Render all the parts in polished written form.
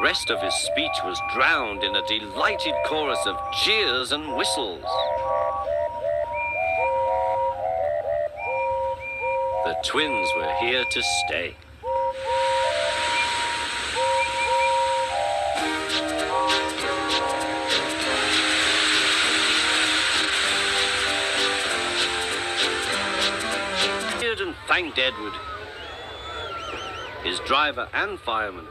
rest of his speech was drowned in a delighted chorus of cheers and whistles. The twins were here to stay. And thanked Edward. His driver and fireman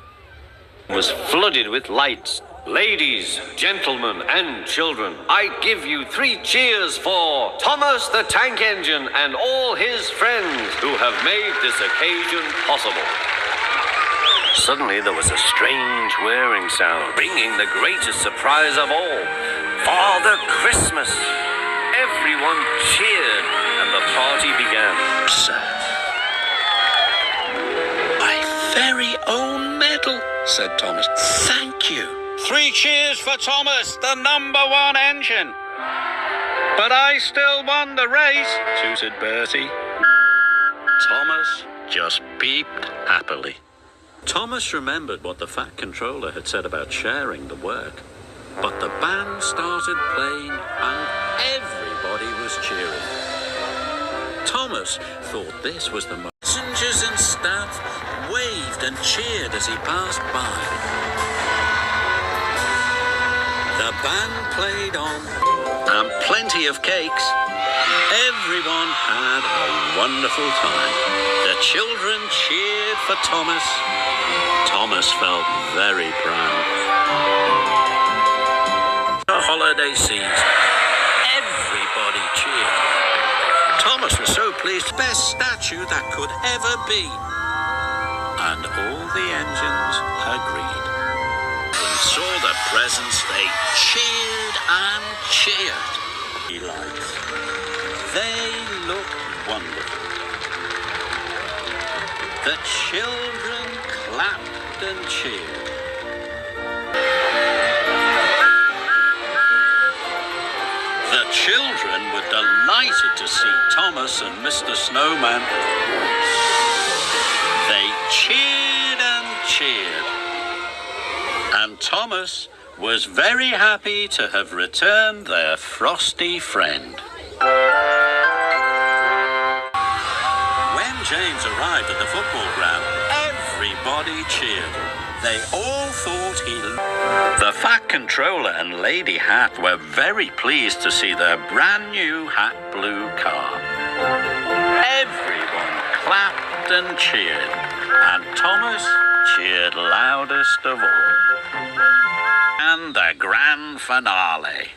was flooded with lights. Ladies, gentlemen, and children, I give you 3 cheers for Thomas the Tank Engine and all his friends who have made this occasion possible. Suddenly there was a strange whirring sound, bringing the greatest surprise of all. Father Christmas! Everyone cheered and the party began. Sir, my very own medal, said Thomas. Thank you. 3 cheers for Thomas, the #1 engine. But I still won the race, tooted Bertie. Thomas just beeped happily. Thomas remembered what the Fat Controller had said about sharing the work. But the band started playing and everybody was cheering. Thomas thought this was the most. Passengers and staff waved and cheered as he passed by. The band played on, and plenty of cakes. Everyone had a wonderful time. The children cheered for Thomas. Thomas felt very proud. The holiday season. Everybody cheered. Thomas was so pleased. Best statue that could ever be. And all the engines agreed. When saw the presents, they cheered and cheered. He liked. They looked wonderful. The children clapped and cheered. The children were delighted to see Thomas and Mr. Snowman. They cheered and cheered. And Thomas was very happy to have returned their frosty friend. When James arrived at the football ground, everybody cheered. They all thought he... The Fat Controller and Lady Hat were very pleased to see their brand new Hat Blue car. Everyone clapped and cheered, and Thomas cheered loudest of all. And the grand finale.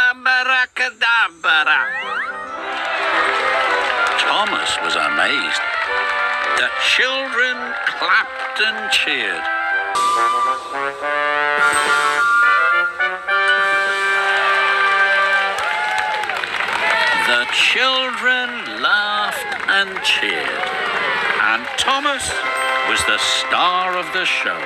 Abracadabra! Thomas was amazed. The children clapped and cheered. The children laughed and cheered. And Thomas was the star of the show.